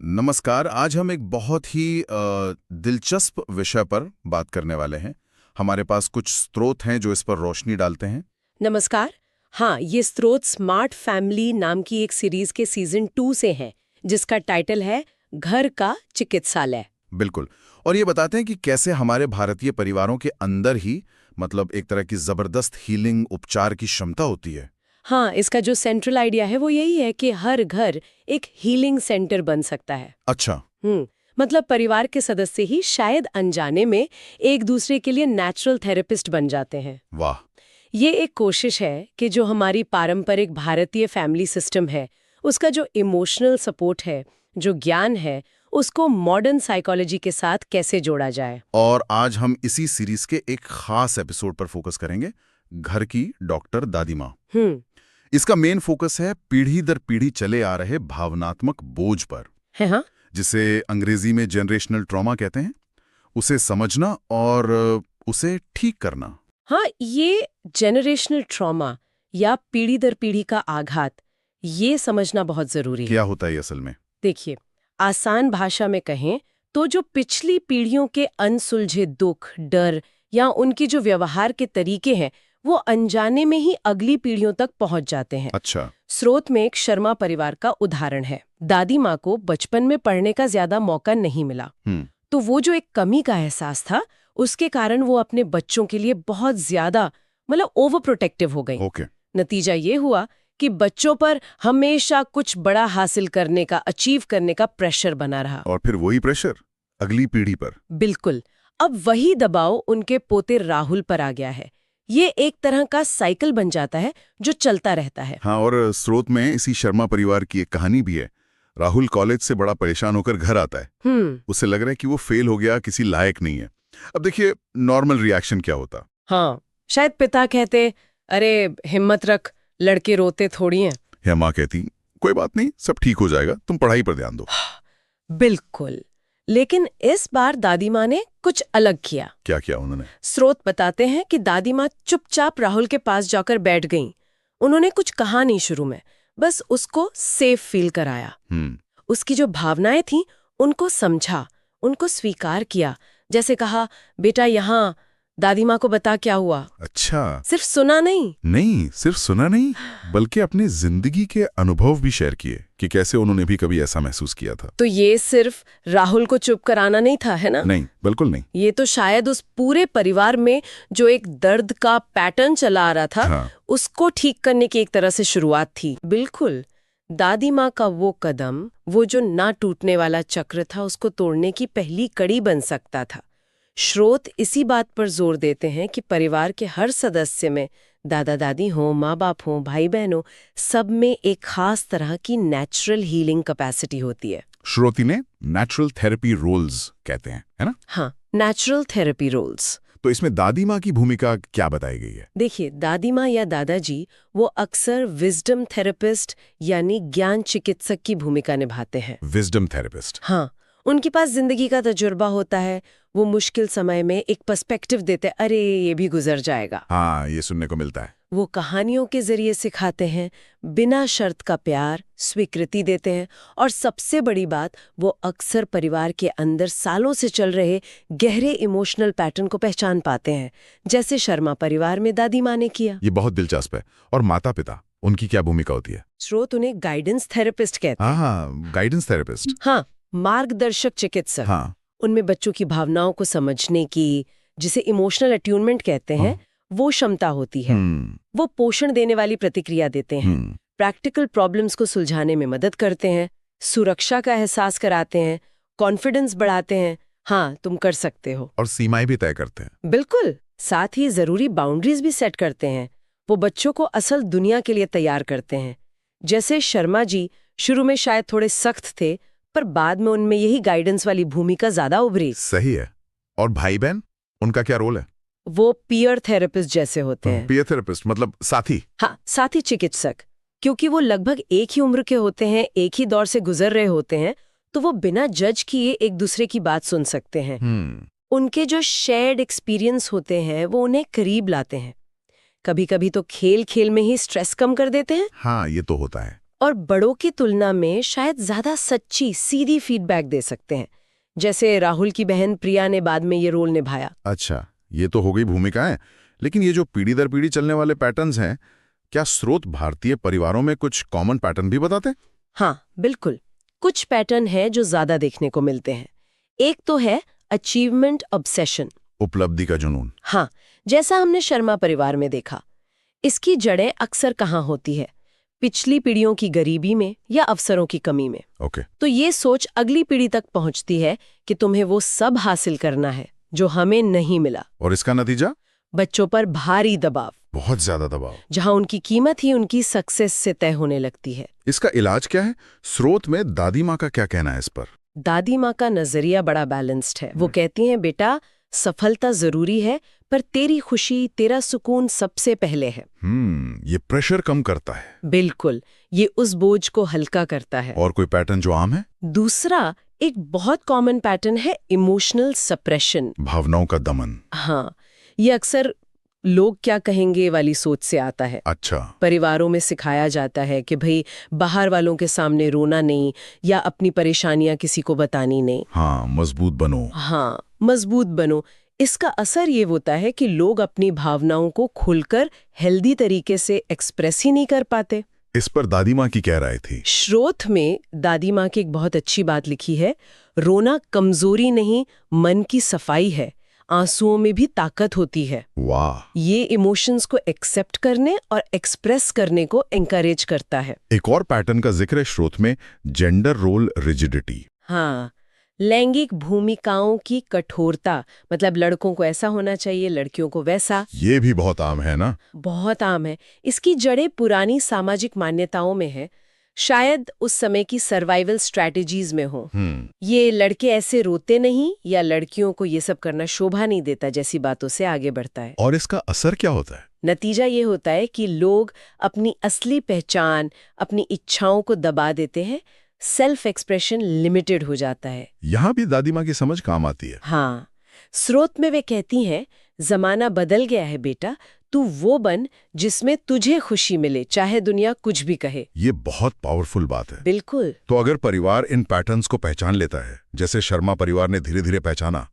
नमस्कार। आज हम एक बहुत ही दिलचस्प विषय पर बात करने वाले हैं। हमारे पास कुछ स्रोत हैं जो इस पर रोशनी डालते हैं। नमस्कार। हाँ, ये स्रोत स्मार्ट फैमिली नाम की एक सीरीज के सीजन 2 से है, जिसका टाइटल है घर का चिकित्सालय। बिल्कुल। और ये बताते हैं कि कैसे हमारे भारतीय परिवारों के अंदर ही मतलब एक तरह की जबरदस्त हीलिंग उपचार की क्षमता होती है। हाँ, इसका जो सेंट्रल आइडिया है वो यही है कि हर घर एक हीलिंग सेंटर बन सकता है। अच्छा। मतलब परिवार के सदस्य ही शायद अनजाने में एक दूसरे के लिए नेचुरल थेरेपिस्ट बन जाते हैं। वाह। ये एक कोशिश है कि जो हमारी पारंपरिक भारतीय फैमिली सिस्टम है, उसका जो इमोशनल सपोर्ट है, जो ज्ञान है, उसको मॉडर्न साइकोलॉजी के साथ कैसे जोड़ा जाए। और आज हम इसी सीरीज के एक खास एपिसोड पर फोकस करेंगे, घर की डॉक्टर दादी माँ। इसका मेन फोकस है पीढ़ी दर पीढ़ी चले आ रहे भावनात्मक बोझ पर, है हाँ? जिसे अंग्रेजी में जनरेशनल ट्रॉमा कहते हैं, उसे समझना और उसे ठीक करना। हाँ, ये जेनरेशनल ट्रॉमा या पीढ़ी दर पीढ़ी का आघात, ये समझना बहुत जरूरी है। क्या होता है असल में? देखिए, आसान भाषा में कहें तो जो पिछली पीढ़ियों के अनसुलझे दुख, डर या उनकी जो व्यवहार के तरीके हैं, वो अनजाने में ही अगली पीढ़ियों तक पहुंच जाते हैं। अच्छा। स्रोत में एक शर्मा परिवार का उदाहरण है। दादी माँ को बचपन में पढ़ने का ज्यादा मौका नहीं मिला, तो वो जो एक कमी का एहसास था, उसके कारण वो अपने बच्चों के लिए बहुत ज्यादा ओवर प्रोटेक्टिव हो गई। नतीजा ये हुआ कि बच्चों पर हमेशा कुछ बड़ा हासिल करने का, अचीव करने का प्रेशर बना रहा। और फिर वही प्रेशर अगली पीढ़ी पर। बिल्कुल। अब वही दबाव उनके पोते राहुल पर आ गया है। ये एक तरह का साइकिल बन जाता है जो चलता रहता है। हाँ, और स्रोत में इसी शर्मा परिवार की एक कहानी भी है। राहुल कॉलेज से बड़ा परेशान होकर घर आता है। उसे लग रहा है कि वो फेल हो गया, किसी लायक नहीं है। अब देखिए, नॉर्मल रिएक्शन क्या होता? हाँ, शायद पिता कहते, अरे हिम्मत रख, लड़के रोते थोड़ी हैं। या माँ कहती, कोई बात नहीं, सब ठीक हो जाएगा, तुम पढ़ाई पर ध्यान दो। बिल्कुल। लेकिन इस बार दादी माँ ने कुछ अलग किया। क्या किया उन्होंने? स्रोत बताते हैं कि दादी माँ चुपचाप राहुल के पास जाकर बैठ गईं। उन्होंने कुछ कहा नहीं शुरू में, बस उसको सेफ फील कराया। उसकी जो भावनाएं थीं, उनको समझा, उनको स्वीकार किया। जैसे कहा, बेटा यहाँ दादी माँ को बता क्या हुआ। अच्छा। सिर्फ सुना नहीं, सिर्फ सुना नहीं, बल्कि अपनी जिंदगी के अनुभव भी शेयर किए कि कैसे उन्होंने भी कभी ऐसा महसूस किया था। तो ये सिर्फ राहुल को चुप कराना नहीं था, है ना? नहीं, बिल्कुल नहीं। ये तो शायद उस पूरे परिवार में जो एक दर्द का पैटर्न चला आ रहा था, हाँ। उसको ठीक करने की एक तरह से शुरुआत थी। बिल्कुल। दादी माँ का वो कदम, वो जो ना टूटने वाला चक्र था, उसको तोड़ने की पहली कड़ी बन सकता था। स्रोत इसी बात पर जोर देते हैं कि परिवार के हर सदस्य में, दादा दादी हो, माँ बाप हो, भाई बहन हो, सब में एक खास तरह की नेचुरल हीलिंग कैपेसिटी होती है। श्रोती ने नेचुरल थेरेपी रोल्स कहते हैं, है ना? हाँ, नेचुरल थेरेपी रोल्स। तो इसमें दादी माँ की भूमिका क्या बताई गई है? देखिए, दादी माँ या दादाजी वो अक्सर विजडम थेरेपिस्ट यानी ज्ञान चिकित्सक की भूमिका निभाते हैं। Wisdom therapist. हाँ, उनके पास जिंदगी का तजुर्बा होता है। वो मुश्किल समय में एक पर्सपेक्टिव देते, अरे ये भी गुजर जाएगा। हाँ, ये सुनने को मिलता है। वो कहानियों के जरिए सिखाते हैं, बिना शर्त का प्यार, स्वीकृति देते हैं, और सबसे बड़ी बात, वो अक्सर परिवार के अंदर सालों से चल रहे गहरे इमोशनल पैटर्न को पहचान पाते हैं, जैसे शर्मा परिवार में दादी माँ ने किया। ये बहुत दिलचस्प है। और माता पिता, उनकी क्या भूमिका होती है? स्रोत उन्हें गाइडेंस थेरेपिस्ट कहते हैं। हाँ, गाइडेंस थेरेपिस्ट। हाँ, मार्गदर्शक चिकित्सक। हाँ। उनमें बच्चों की भावनाओं को समझने की, जिसे इमोशनल अट्यूनमेंट कहते हैं, वो क्षमता होती है। वो पोषण देने वाली प्रतिक्रिया देते हैं, प्रैक्टिकल प्रॉब्लम्स को सुलझाने में मदद करते हैं, सुरक्षा का एहसास कराते हैं, कॉन्फिडेंस बढ़ाते हैं, हाँ तुम कर सकते हो। और सीमाएं भी तय करते हैं। बिल्कुल। साथ ही जरूरी बाउंड्रीज भी सेट करते हैं। वो बच्चों को असल दुनिया के लिए तैयार करते हैं। जैसे शर्मा जी शुरू में शायद थोड़े सख्त थे, पर बाद में उनमें यही गाइडेंस वाली भूमिका ज्यादा उभरी। सही है। और भाई बहन, उनका क्या रोल है? वो पीयर थेरेपिस्ट जैसे होते हैं। पीयर थेरेपिस्ट मतलब साथी? हाँ, साथी चिकित्सक। क्योंकि वो लगभग एक ही उम्र के होते हैं, एक ही दौर से गुजर रहे होते हैं, तो वो बिना जज किए एक दूसरे की बात सुन सकते हैं। उनके जो शेयर्ड एक्सपीरियंस होते हैं, वो उन्हें करीब लाते हैं। कभी कभी तो खेल खेल में ही स्ट्रेस कम कर देते हैं। हाँ, ये तो होता है। और बड़ों की तुलना में शायद ज्यादा सच्ची सीधी फीडबैक दे सकते हैं, जैसे राहुल की बहन प्रिया ने बाद में ये रोल निभाया। अच्छा, ये तो हो गई भूमिकाएं, लेकिन ये जो पीढ़ी दर पीढ़ी चलने वाले पैटर्न्स हैं, क्या स्रोत भारतीय परिवारों में कुछ कॉमन पैटर्न भी बताते हैं? हाँ बिल्कुल, कुछ पैटर्न है जो ज्यादा देखने को मिलते हैं। एक तो है अचीवमेंट ऑब्सेशन, उपलब्धि का जुनून। हाँ, जैसा हमने शर्मा परिवार में देखा। इसकी जड़ें अक्सर कहाँ होती है? पिछली पीढ़ियों की गरीबी में या अवसरों की कमी में। ओके। तो ये सोच अगली पीढ़ी तक पहुंचती है कि तुम्हें वो सब हासिल करना है जो हमें नहीं मिला। और इसका नतीजा? बच्चों पर भारी दबाव, बहुत ज्यादा दबाव, जहां उनकी कीमत ही उनकी सक्सेस से तय होने लगती है। इसका इलाज क्या है? स्रोत में दादी माँ का क्या कहना है इस पर? दादी माँ का नजरिया बड़ा बैलेंस्ड है। वो कहती हैं, बेटा सफलता जरूरी है, पर तेरी खुशी, तेरा सुकून सबसे पहले है। ये प्रेशर कम करता है। बिल्कुल, ये उस बोझ को हल्का करता है। और कोई पैटर्न जो आम है? दूसरा एक बहुत कॉमन पैटर्न है इमोशनल सप्रेशन, भावनाओं का दमन। हाँ, ये अक्सर लोग क्या कहेंगे वाली सोच से आता है। अच्छा। परिवारों में सिखाया जाता है कि भाई बाहर वालों के सामने रोना नहीं या अपनी परेशानियां किसी को बतानी नहीं। हाँ, मजबूत बनो। हाँ, मजबूत बनो। इसका असर ये होता है कि लोग अपनी भावनाओं को खुलकर हेल्दी तरीके से एक्सप्रेस ही नहीं कर पाते। इस पर दादी माँ की क्या राय थी? स्रोत में दादी माँ की एक बहुत अच्छी बात लिखी है, रोना कमजोरी नहीं, मन की सफाई है, आंसुओं में भी ताकत होती है। वाह। ये इमोशंस को एक्सेप्ट करने और एक्सप्रेस करने को एनकरेज करता है। एक और पैटर्न का जिक्र है स्रोत में, जेंडर रोल रिजिडिटी। हाँ, लैंगिक भूमिकाओं की कठोरता, मतलब लड़कों को ऐसा होना चाहिए, लड़कियों को वैसा। ये भी बहुत आम है ना? बहुत आम है। इसकी जड़ें पुरानी सामाजिक मान्यताओं में है, शायद उस समय की सर्वाइवल स्ट्रैटेजीज में हो। ये लड़के ऐसे रोते नहीं या लड़कियों को ये सब करना शोभा नहीं देता जैसी बातों से आगे बढ़ता है। और इसका असर क्या होता है? नतीजा ये होता है कि लोग अपनी असली पहचान, अपनी इच्छाओं को दबा देते हैं, सेल्फ एक्सप्रेशन लिमिटेड हो जाता है। यहाँ भी दादी माँ की समझ काम आती है। हाँ, स्रोत में वे कहती हैं, जमाना बदल गया है बेटा, तू वो बन जिसमें तुझे खुशी मिले, चाहे दुनिया कुछ भी कहे। ये बहुत पावरफुल बात है। बिल्कुल। तो अगर परिवार इन पैटर्न्स को पहचान लेता है, जैसे शर्मा परिवार ने धीरे धीरे पहचाना,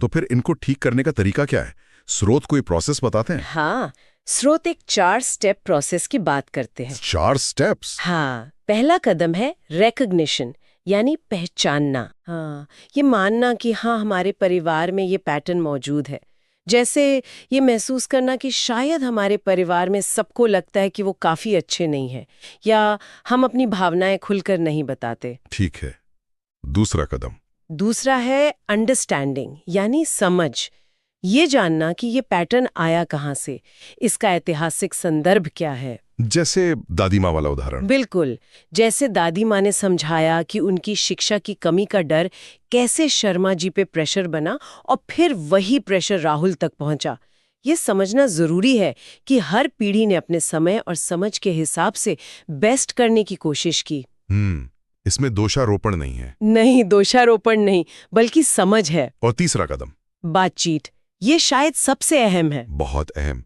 तो फिर इनको ठीक करने का तरीका क्या है? स्रोत कोई प्रोसेस बताते हैं? हाँ, स्रोत एक 4 स्टेप प्रोसेस की बात करते हैं। 4 स्टेप्स? हाँ, पहला कदम है रिकॉग्निशन, यानी पहचानना। हाँ, ये मानना कि हाँ, हमारे परिवार में ये पैटर्न मौजूद है। जैसे ये महसूस करना कि शायद हमारे परिवार में सबको लगता है कि वो काफी अच्छे नहीं हैं, या हम अपनी भावनाएं खुलकर नहीं बताते। ठीक है। दूसरा कदम? दूसरा है अंडरस्टैंडिंग, यानी समझ। ये जानना कि ये पैटर्न आया कहाँ से, इसका ऐतिहासिक संदर्भ क्या है। जैसे दादी माँ वाला उदाहरण। बिल्कुल, जैसे दादी माँ ने समझाया कि उनकी शिक्षा की कमी का डर कैसे शर्मा जी पे प्रेशर बना और फिर वही प्रेशर राहुल तक पहुंचा। ये समझना जरूरी है कि हर पीढ़ी ने अपने समय और समझ के हिसाब से बेस्ट करने की कोशिश की। इसमें दोषारोपण नहीं है। नहीं, दोषारोपण नहीं, बल्कि समझ है। और तीसरा कदम? बातचीत। ये शायद सबसे अहम है। बहुत अहम।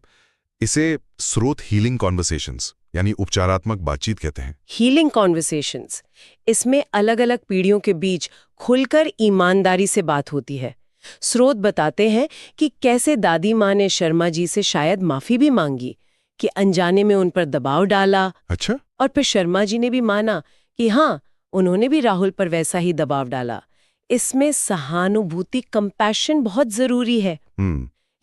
इसे स्रोत हीलिंग कॉन्वर्सेशंस यानी उपचारात्मक बातचीत कहते हैं। हीलिंग कॉन्वर्सेशंस, इसमें अलग अलग पीढ़ियों के बीच खुलकर ईमानदारी से बात होती है। स्रोत बताते हैं कि कैसे दादी माँ ने शर्मा जी से शायद माफी भी मांगी कि अनजाने में उन पर दबाव डाला। अच्छा। और फिर शर्मा जी ने भी माना कि हाँ, उन्होंने भी राहुल पर वैसा ही दबाव डाला। इसमें सहानुभूति, कंपैशन बहुत जरूरी है।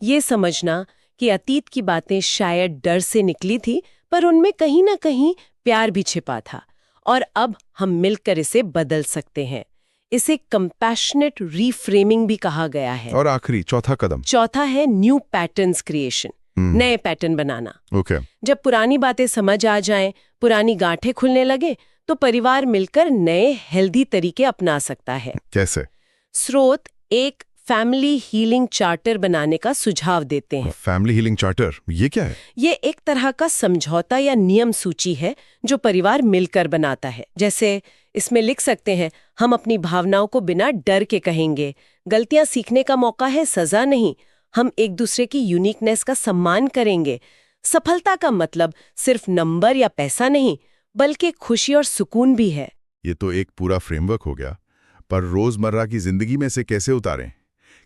ये समझना कि अतीत की बातें शायद डर से निकली थी, पर उनमें कहीं ना कहीं प्यार भी छिपा था, और अब हम मिलकर इसे बदल सकते हैं। इसे कंपैशनेट रीफ्रेमिंग भी कहा गया है। और आखिरी चौथा कदम? चौथा है न्यू पैटर्न्स क्रिएशन, नए पैटर्न बनाना। ओके। जब पुरानी बातें समझ आ जाएं, पुरानी गांठें खुलने लगे, तो परिवार मिलकर नए हेल्दी तरीके अपना सकता है। कैसे? स्रोत एक फैमिली हीलिंग चार्टर बनाने का सुझाव देते हैं। फैमिली हीलिंग चार्टर, ये क्या है? ये एक तरह का समझौता या नियम सूची है जो परिवार मिलकर बनाता है। जैसे इसमें लिख सकते हैं, हम अपनी भावनाओं को बिना डर के कहेंगे, गलतियां सीखने का मौका है, सजा नहीं, हम एक दूसरे की यूनिकनेस का सम्मान करेंगे, सफलता का मतलब सिर्फ नंबर या पैसा नहीं, बल्कि खुशी और सुकून भी है। ये तो एक पूरा फ्रेमवर्क हो गया, पर रोजमर्रा की जिंदगी में से कैसे उतारें?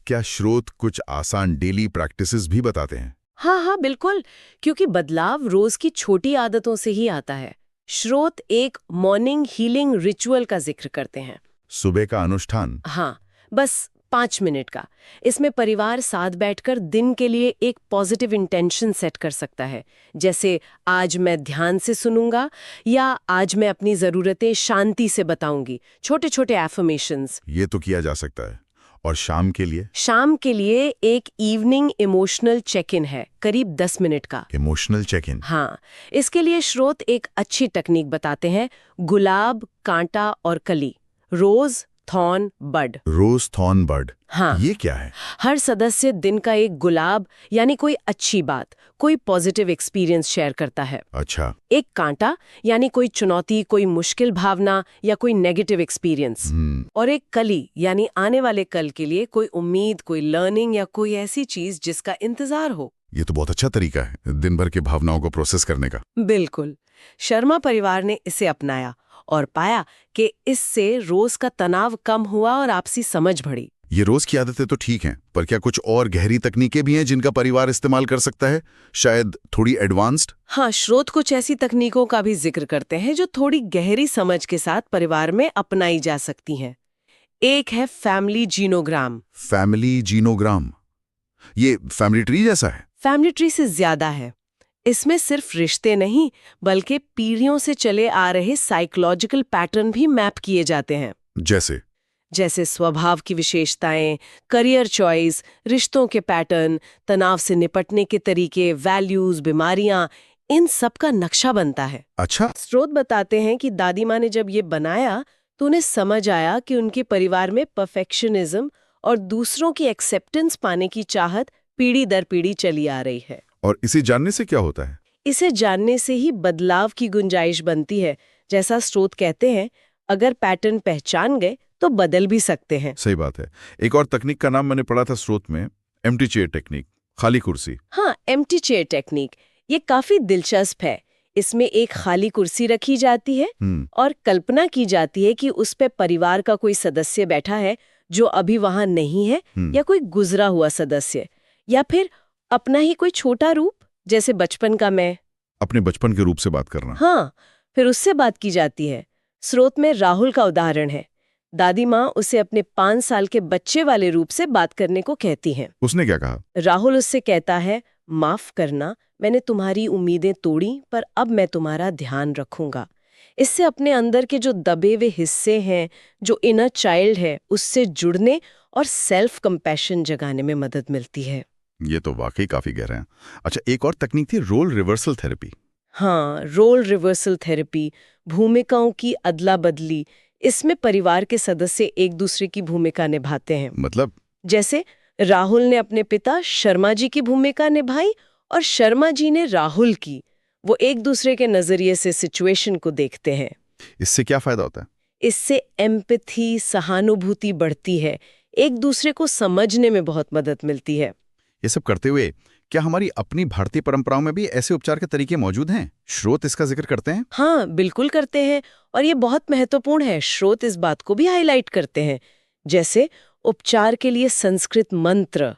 क्या स्रोत कुछ आसान डेली प्रैक्टिसेस भी बताते हैं? हाँ, बिल्कुल, क्योंकि बदलाव रोज की छोटी आदतों से ही आता है। स्रोत एक मॉर्निंग हीलिंग रिचुअल का जिक्र करते हैं। सुबह का अनुष्ठान? हाँ, बस 5 मिनट का। इसमें परिवार साथ बैठकर दिन के लिए एक पॉजिटिव इंटेंशन सेट कर सकता है, जैसे आज मैं ध्यान से सुनूंगा या आज मैं अपनी ज़रूरतें शांति से बताऊंगी। छोटे छोटे एफर्मेशंस। ये तो किया जा सकता है। और शाम के लिए? शाम के लिए एक इवनिंग इमोशनल चेक इन है, करीब 10 मिनट का। Emotional check in? हाँ, इसके लिए स्रोत एक अच्छी टेक्निक बताते हैं। गुलाब, कांटा और कली, रोज, थॉर्न, बड। रोज, थॉर्न, बड? हाँ, ये क्या है? हर सदस्य दिन का एक गुलाब यानी कोई अच्छी बात, कोई पॉजिटिव एक्सपीरियंस शेयर करता है। अच्छा। एक कांटा यानी कोई चुनौती, कोई मुश्किल भावना या कोई नेगेटिव एक्सपीरियंस। और एक कली यानी आने वाले कल के लिए कोई उम्मीद, कोई लर्निंग या कोई ऐसी चीज जिसका इंतजार हो। ये तो बहुत अच्छा तरीका है दिन भर की भावनाओं को प्रोसेस करने का। बिल्कुल। शर्मा परिवार ने इसे अपनाया और पाया कि इससे रोज का तनाव कम हुआ और आपसी समझ बढ़ी। ये रोज की आदतें तो ठीक हैं, पर क्या कुछ और गहरी तकनीकें भी हैं जिनका परिवार इस्तेमाल कर सकता है, शायद थोड़ी एडवांस्ड? हाँ, स्रोत कुछ ऐसी तकनीकों का भी जिक्र करते हैं जो थोड़ी गहरी समझ के साथ परिवार में अपनाई जा सकती हैं। एक है फैमिली जीनोग्राम। फैमिली जीनोग्राम? ये फैमिली ट्री जैसा है? फैमिली ट्री से ज्यादा है। इसमें सिर्फ रिश्ते नहीं, बल्कि पीढ़ियों से चले आ रहे साइकोलॉजिकल पैटर्न भी मैप किए जाते हैं। जैसे स्वभाव की विशेषताएं, करियर चॉइस, रिश्तों के पैटर्न, तनाव से निपटने के तरीके, वैल्यूज, बीमारियां, इन सब का नक्शा बनता है। अच्छा। स्रोत बताते हैं कि दादी माँ ने जब ये बनाया तो उन्हें समझ आया कि उनके परिवार में परफेक्शनिज्म और दूसरों की एक्सेप्टेंस पाने की चाहत पीढ़ी दर पीढ़ी चली आ रही है। और इसे जानने से क्या होता है? इसे जानने से ही बदलाव की गुंजाइश बनती है। जैसा स्रोत कहते हैं, अगर पैटर्न पहचान गए तो बदल भी सकते हैं। सही बात है। एक और तकनीक का नाम मैंने पढ़ा था स्रोत में, एम्प्टी चेयर टेक्निक, खाली कुर्सी। हाँ, एम्प्टी चेयर टेक्निक, ये काफी दिलचस्प है। इसमें एक खाली कुर्सी रखी जाती है और कल्पना की जाती है कि उस पे परिवार का कोई सदस्य बैठा है जो अभी वहां नहीं है, या कोई गुजरा हुआ सदस्य, या फिर अपना ही कोई छोटा रूप, जैसे बचपन का मैं। अपने बचपन के रूप से बात करना। हाँ, फिर उससे बात की जाती है। स्रोत में राहुल का उदाहरण है। दादी माँ उसे अपने 5 साल के बच्चे वाले रूप से बात करने को कहती हैं। उसने क्या कहा? राहुल उससे कहता है, माफ करना, मैंने तुम्हारी उम्मीदें तोड़ी, पर अब मैं तुम्हारा ध्यान रखूंगा। इससे अपने अंदर के जो दबे हुए हिस्से हैं, जो इनर चाइल्ड है, उससे जुड़ने और सेल्फ कंपैशन जगाने में मदद मिलती है। ये तो वाकई काफी गहरा है। अच्छा, एक और तकनीक थी रोल रिवर्सल थेरेपी। हाँ, रोल रिवर्सल थेरेपी, भूमिकाओं की अदला बदली। इसमें परिवार के सदस्य एक दूसरे की भूमिका निभाते हैं। मतलब? जैसे राहुल ने अपने पिता शर्मा जी की भूमिका निभाई और शर्मा जी ने राहुल की। वो एक दूसरे के नजरिए से सिचुएशन को देखते हैं। इससे क्या फायदा होता है? इससे एम्पैथी, सहानुभूति बढ़ती है, एक दूसरे को समझने में बहुत मदद मिलती है। ये सब करते हुए क्या हमारी अपनी भारतीय परंपराओं में भी ऐसे उपचार के तरीके मौजूद हैं? स्रोत इसका जिक्र करते हैं? हाँ, बिल्कुल करते हैं, और ये बहुत महत्वपूर्ण है। स्रोत इस बात को भी हाईलाइट करते हैं, जैसे उपचार के लिए संस्कृत मंत्र।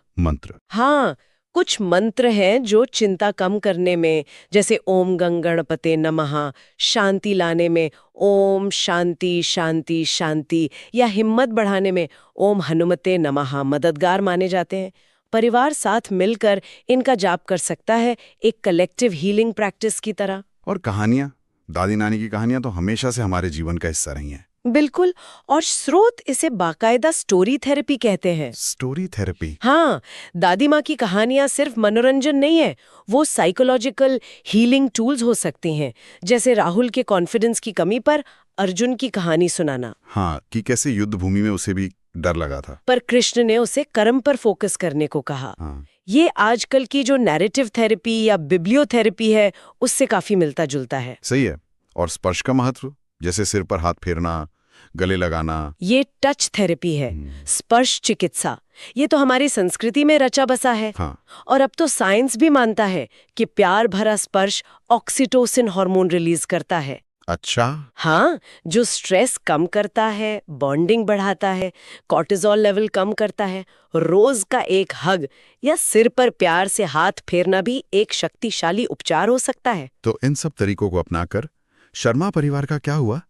हाँ, कुछ मंत्र हैं जो चिंता कम करने में, जैसे ओम गंगणपते नमः, शांति लाने में ओम शांति शांति शांति, या हिम्मत बढ़ाने में ओम हनुमते नमः मददगार माने जाते हैं। परिवार साथ मिलकर इनका जाप कर सकता है, एक कलेक्टिव हीलिंग प्रैक्टिस की तरह। और कहानियां, दादी नानी की कहानियां तो हमेशा से हमारे जीवन का हिस्सा रही हैं। बिल्कुल, और स्रोत इसे बाकायदा स्टोरी थेरेपी कहते हैं। Story therapy? हाँ, दादी माँ की कहानियां सिर्फ मनोरंजन नहीं है, वो साइकोलॉजिकल हीलिंग टूल्स हो सकती हैं। जैसे राहुल के कॉन्फिडेंस की कमी पर अर्जुन की कहानी सुनाना। हाँ, कि कैसे युद्ध भूमि में उसे भी डर लगा था, पर कृष्ण ने उसे कर्म पर फोकस करने को कहा। हाँ। ये आजकल की जो नैरेटिव थेरेपी या बिब्लियोथेरेपी है, उससे काफी मिलता जुलता है। सही है। और स्पर्श का महत्व, जैसे सिर पर हाथ फेरना, गले लगाना। ये टच थेरेपी है, स्पर्श चिकित्सा। ये तो हमारी संस्कृति में रचा बसा है। हाँ। और अब तो साइंस भी मानता है कि प्यार भरा स्पर्श ऑक्सीटोसिन हार्मोन रिलीज करता है। अच्छा। हाँ, जो स्ट्रेस कम करता है, बॉन्डिंग बढ़ाता है, कॉर्टिसोल लेवल कम करता है, रोज का एक हग या सिर पर प्यार से हाथ फेरना भी एक शक्तिशाली उपचार हो सकता है। तो इन सब तरीकों को अपनाकर शर्मा परिवार का क्या हुआ?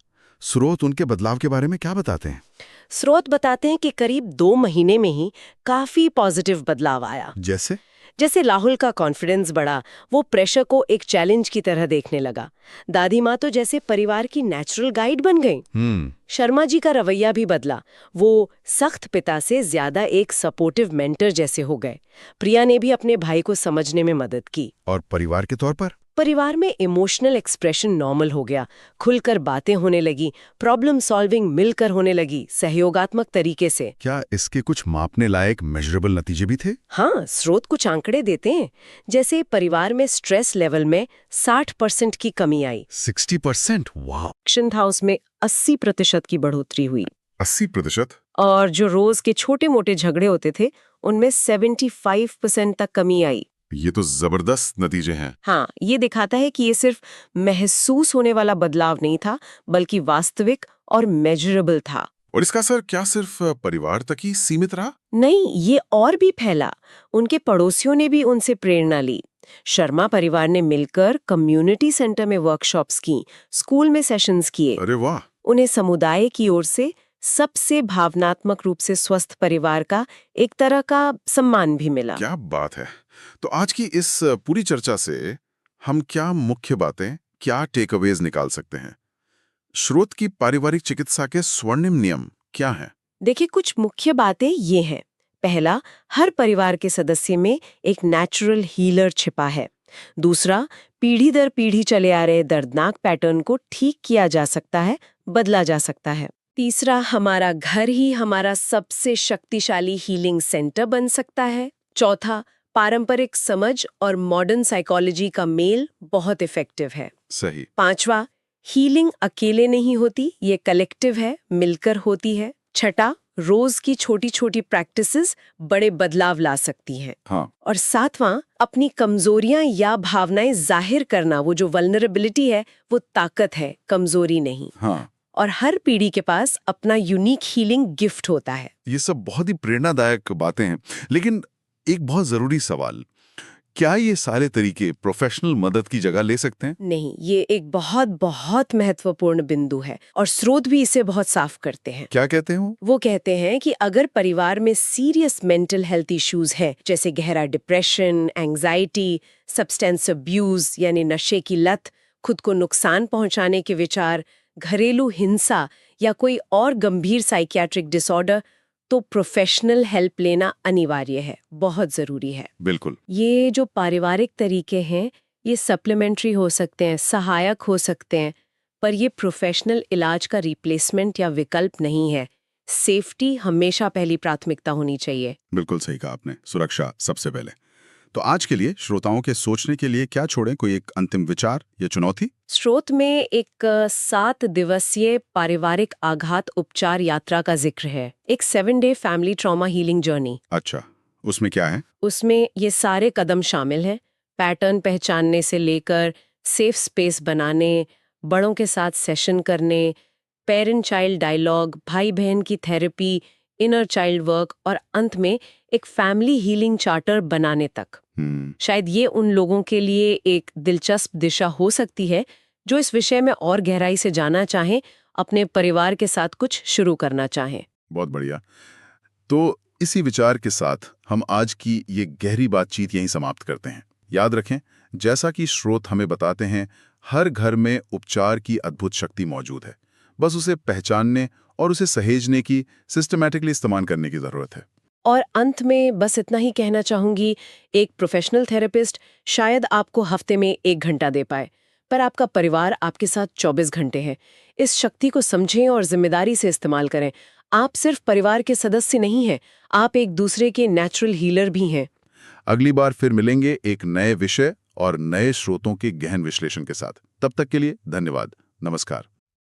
स्रोत उनके बदलाव के बारे में क्या बताते हैं? स्रोत बताते हैं कि करीब 2 महीने में ही काफी पॉजिटिव बदलाव आया। जैसे? जैसे राहुल का कॉन्फिडेंस बढ़ा, वो प्रेशर को एक चैलेंज की तरह देखने लगा। दादी माँ तो जैसे परिवार की नेचुरल गाइड बन गई। शर्मा जी का रवैया भी बदला, वो सख्त पिता से ज्यादा एक सपोर्टिव मेंटर जैसे हो गए। प्रिया ने भी अपने भाई को समझने में मदद की। और परिवार के तौर पर? परिवार में इमोशनल एक्सप्रेशन नॉर्मल हो गया, खुलकर बातें होने लगी, प्रॉब्लम सॉल्विंग मिलकर होने लगी, सहयोगात्मक तरीके से। क्या इसके कुछ मापने लायक मेजरेबल नतीजे भी थे? हाँ, स्रोत कुछ आंकड़े देते हैं। जैसे परिवार में स्ट्रेस लेवल में 60% की कमी आई। 60%? वाह! एक्शन हाउस में 80% की बढ़ोतरी हुई। 80%? और जो रोज के छोटे मोटे झगड़े होते थे, उनमें 75% तक कमी आई। ये तो जबरदस्त नतीजे हैं। हाँ, ये दिखाता है कि ये सिर्फ महसूस होने वाला बदलाव नहीं था, बल्कि वास्तविक और मेजरेबल था। और इसका असर क्या सिर्फ परिवार तक ही सीमित रहा? नहीं, ये और भी फैला। उनके पड़ोसियों ने भी उनसे प्रेरणा ली। शर्मा परिवार ने मिलकर कम्युनिटी सेंटर में वर्कशॉप्स की, स्कूल में सेशंस किए। अरे वाह! उन्हें समुदाय की ओर से सबसे भावनात्मक रूप से स्वस्थ परिवार का एक तरह का सम्मान भी मिला। क्या बात है। तो आज की इस पूरी चर्चा से हम क्या मुख्य बातें, क्या टेकअवेज निकाल सकते हैं? स्रोत की पारिवारिक चिकित्सा के स्वर्णिम नियम क्या हैं? देखिए, कुछ मुख्य बातें ये हैं। पहला, हर परिवार के सदस्य में एक नेचुरल हीलर छिपा है। दूसरा, पीढ़ी दर पीढ़ी चले आ रहे दर्दनाक पैटर्न को ठीक किया जा सकता है, बदला जा सकता है। तीसरा, हमारा घर ही हमारा सबसे शक्तिशाली हीलिंग सेंटर बन सकता है। चौथा, पारंपरिक समझ और मॉडर्न साइकोलॉजी का मेल बहुत इफेक्टिव है। सही। पांचवा, हीलिंग अकेले नहीं होती, ये कलेक्टिव है, मिलकर होती है। छठा, रोज की छोटी छोटी प्रैक्टिसेस बड़े बदलाव ला सकती हैं। हाँ। और सातवां, अपनी कमजोरियां या भावनाएं जाहिर करना, वो जो वल्नरेबिलिटी है, वो ताकत है, कमजोरी नहीं। हाँ। और हर पीढ़ी के पास अपना यूनिक हीलिंग गिफ्ट होता है। ये सब बहुत ही प्रेरणादायक बातें हैं, लेकिन एक बहुत जरूरी सवाल, क्या ये सारे तरीके प्रोफेशनल मदद की जगह ले सकते हैं? नहीं, ये एक बहुत बहुत महत्वपूर्ण बिंदु है और स्रोत भी इसे बहुत साफ करते हैं। क्या कहते हैं वो कहते हैं कि अगर परिवार में सीरियस मेंटल हेल्थ इश्यूज है, जैसे गहरा डिप्रेशन, एंजाइटी, सब्सटेंस अब्यूज यानी नशे की लत, खुद को नुकसान पहुंचाने के विचार, घरेलू हिंसा या कोई और गंभीर साइकियाट्रिक डिसऑर्डर, तो प्रोफेशनल हेल्प लेना अनिवार्य है, बहुत जरूरी है। बिल्कुल। ये जो पारिवारिक तरीके हैं, ये सप्लीमेंट्री हो सकते हैं, सहायक हो सकते हैं, पर ये प्रोफेशनल इलाज का रिप्लेसमेंट या विकल्प नहीं है। सेफ्टी हमेशा पहली प्राथमिकता होनी चाहिए। बिल्कुल सही कहा आपने, सुरक्षा सबसे पहले। तो आज के लिए श्रोताओं के सोचने के लिए क्या छोड़ें, कोई एक अंतिम विचार या चुनौती? स्रोत में एक 7 दिवसीय पारिवारिक आघात उपचार यात्रा का जिक्र है, एक 7-डे फैमिली ट्रॉमा हीलिंग जर्नी। अच्छा, उसमें क्या है? उसमें ये सारे कदम शामिल हैं, पैटर्न पहचानने से लेकर सेफ स्पेस बनाने, बड़ों के साथ सेशन करने, पेरेंट चाइल्ड डायलॉग, भाई बहन की थेरेपी, इनर चाइल्ड वर्क और अंत में एक फैमिली हीलिंग चार्टर बनाने तक। शायद ये उन लोगों के लिए एक दिलचस्प दिशा हो सकती है जो इस विषय में और गहराई से जानना चाहें, अपने परिवार के साथ कुछ शुरू करना चाहें। बहुत बढ़िया। तो इसी विचार के साथ हम आज की ये गहरी बातचीत यहीं समाप्त करते हैं। याद रखें, जैसा कि स्रोत हमें बताते हैं, हर घर में उपचार की अद्भुत शक्ति मौजूद है। बस उसे पहचानने और उसे सहेजने की, सिस्टमैटिकली इस्तेमाल करने की जरूरत है। और अंत में बस इतना ही कहना चाहूंगी, एक प्रोफेशनल थेरेपिस्ट शायद आपको हफ्ते में 1 घंटा दे पाए, पर आपका परिवार आपके साथ 24 घंटे है। इस शक्ति को समझें और जिम्मेदारी से इस्तेमाल करें। आप सिर्फ परिवार के सदस्य नहीं हैं, आप एक दूसरे के नेचुरल हीलर भी हैं। अगली बार फिर मिलेंगे एक नए विषय और नए स्रोतों के गहन विश्लेषण के साथ। तब तक के लिए धन्यवाद। नमस्कार।